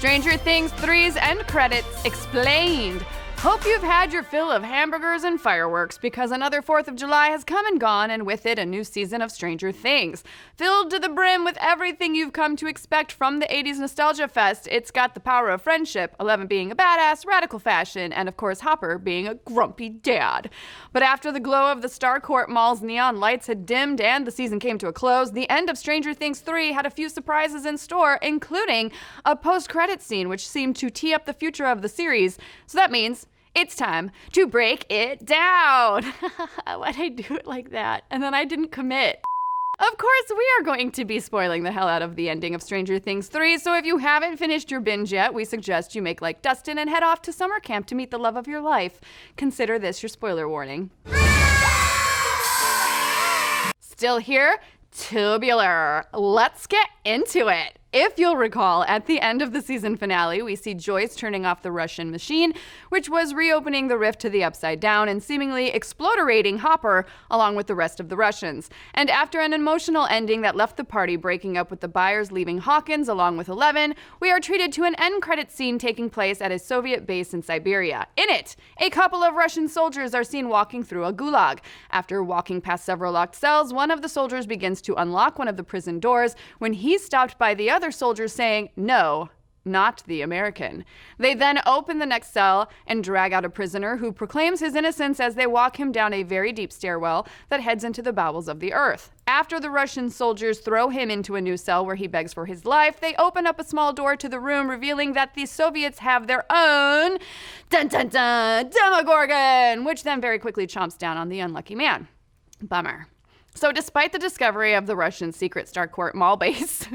Stranger Things 3's end credits explained. Hope you've had your fill of hamburgers and fireworks, because another 4th of July has come and gone, and with it a new season of Stranger Things. Filled to the brim with everything you've come to expect from the 80s nostalgia fest, it's got the power of friendship, Eleven being a badass, radical fashion, and of course Hopper being a grumpy dad. But after the glow of the Starcourt Mall's neon lights had dimmed and the season came to a close, the end of Stranger Things 3 had a few surprises in store, including a post-credit scene which seemed to tee up the future of the series. So that means it's time to break it down. Why'd I do it like that? And then I didn't commit. Of course, we are going to be spoiling the hell out of the ending of Stranger Things 3, so if you haven't finished your binge yet, we suggest you make like Dustin and head off to summer camp to meet the love of your life. Consider this your spoiler warning. Still here? Tubular. Let's get into it. If you'll recall, at the end of the season finale, we see Joyce turning off the Russian machine, which was reopening the rift to the Upside Down and seemingly exploderating Hopper along with the rest of the Russians. And after an emotional ending that left the party breaking up with the Byers leaving Hawkins along with Eleven, we are treated to an end credit scene taking place at a Soviet base in Siberia. In it, a couple of Russian soldiers are seen walking through a gulag. After walking past several locked cells, one of the soldiers begins to unlock one of the prison doors when he's stopped by the other soldiers saying, "No, not the American." They then open the next cell and drag out a prisoner who proclaims his innocence as they walk him down a very deep stairwell that heads into the bowels of the earth. After the Russian soldiers throw him into a new cell where he begs for his life, they open up a small door to the room, revealing that the Soviets have their own dun-dun-dun Demogorgon, which then very quickly chomps down on the unlucky man. Bummer. So despite the discovery of the Russian secret Starcourt Mall base,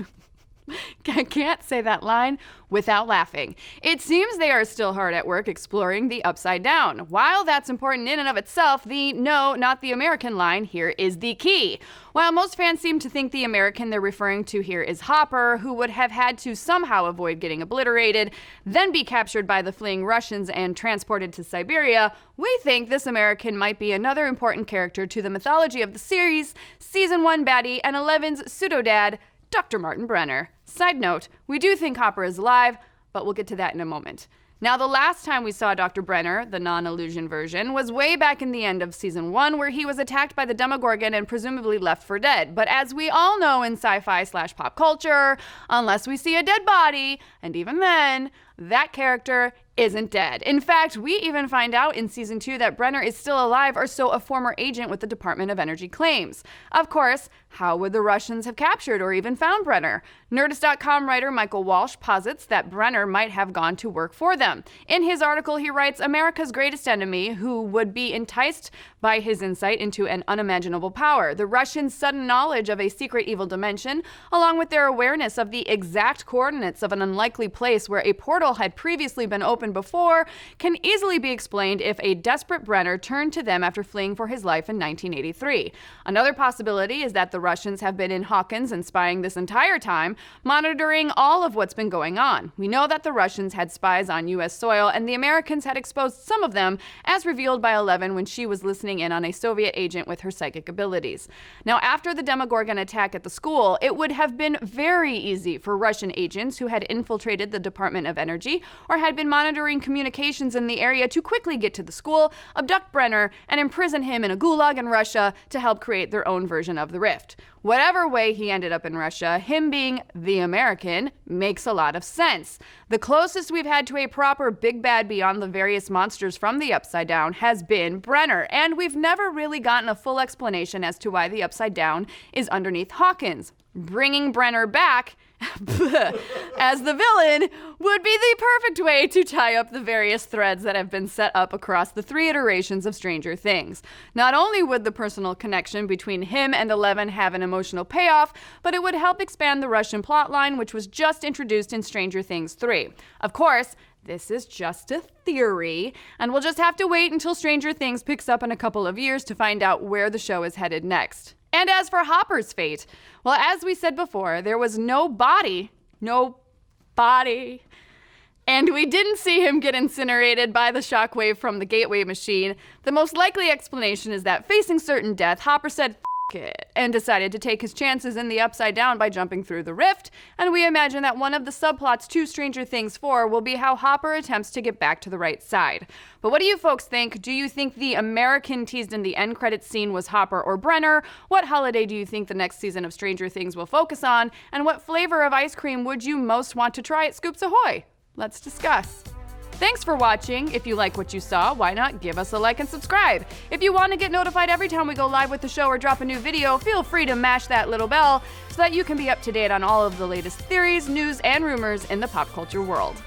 I can't say that line without laughing. It seems they are still hard at work exploring the Upside Down. While that's important in and of itself, the "no, not the American" line here is the key. While most fans seem to think the American they're referring to here is Hopper, who would have had to somehow avoid getting obliterated, then be captured by the fleeing Russians and transported to Siberia, we think this American might be another important character to the mythology of the series, Season 1 baddie, and Eleven's pseudo-dad, Dr. Martin Brenner. Side note, we do think Hopper is alive, but we'll get to that in a moment. Now, the last time we saw Dr. Brenner, the non-illusion version, was way back in the end of Season 1, where he was attacked by the Demogorgon and presumably left for dead. But as we all know in sci-fi/pop culture, unless we see a dead body, and even then, that character isn't dead. In fact, we even find out in Season 2 that Brenner is still alive, or so a former agent with the Department of Energy claims. Of course, how would the Russians have captured or even found Brenner? Nerdist.com writer Michael Walsh posits that Brenner might have gone to work for them. In his article, he writes, America's greatest enemy, who would be enticed by his insight into an unimaginable power. The Russians' sudden knowledge of a secret evil dimension, along with their awareness of the exact coordinates of an unlikely place where a portal had previously been opened before, can easily be explained if a desperate Brenner turned to them after fleeing for his life in 1983. Another possibility is that the Russians have been in Hawkins and spying this entire time, monitoring all of what's been going on. We know that the Russians had spies on U.S. soil, and the Americans had exposed some of them, as revealed by Eleven when she was listening in on a Soviet agent with her psychic abilities. Now, after the Demogorgon attack at the school, it would have been very easy for Russian agents who had infiltrated the Department of Energy or had been monitoring communications in the area to quickly get to the school, abduct Brenner, and imprison him in a gulag in Russia to help create their own version of the rift. Whatever way he ended up in Russia, him being the American makes a lot of sense. The closest we've had to a proper big bad beyond the various monsters from the Upside Down has been Brenner, and we've never really gotten a full explanation as to why the Upside Down is underneath Hawkins. Bringing Brenner back as the villain would be the perfect way to tie up the various threads that have been set up across the 3 iterations of Stranger Things. Not only would the personal connection between him and Eleven have an emotional payoff, but it would help expand the Russian plotline, which was just introduced in Stranger Things 3. Of course, this is just a theory, and we'll just have to wait until Stranger Things picks up in a couple of years to find out where the show is headed next. And as for Hopper's fate, well, as we said before, there was no body, and we didn't see him get incinerated by the shockwave from the gateway machine. The most likely explanation is that facing certain death, Hopper said, it and decided to take his chances in the Upside Down by jumping through the rift, and we imagine that one of the subplots to Stranger Things 4 will be how Hopper attempts to get back to the right side. But what do you folks think? Do you think the American teased in the end credits scene was Hopper or Brenner? What holiday do you think the next season of Stranger Things will focus on? And what flavor of ice cream would you most want to try at Scoops Ahoy? Let's discuss. Thanks for watching. If you like what you saw, why not give us a like and subscribe? If you want to get notified every time we go live with the show or drop a new video, feel free to mash that little bell so that you can be up to date on all of the latest theories, news, and rumors in the pop culture world.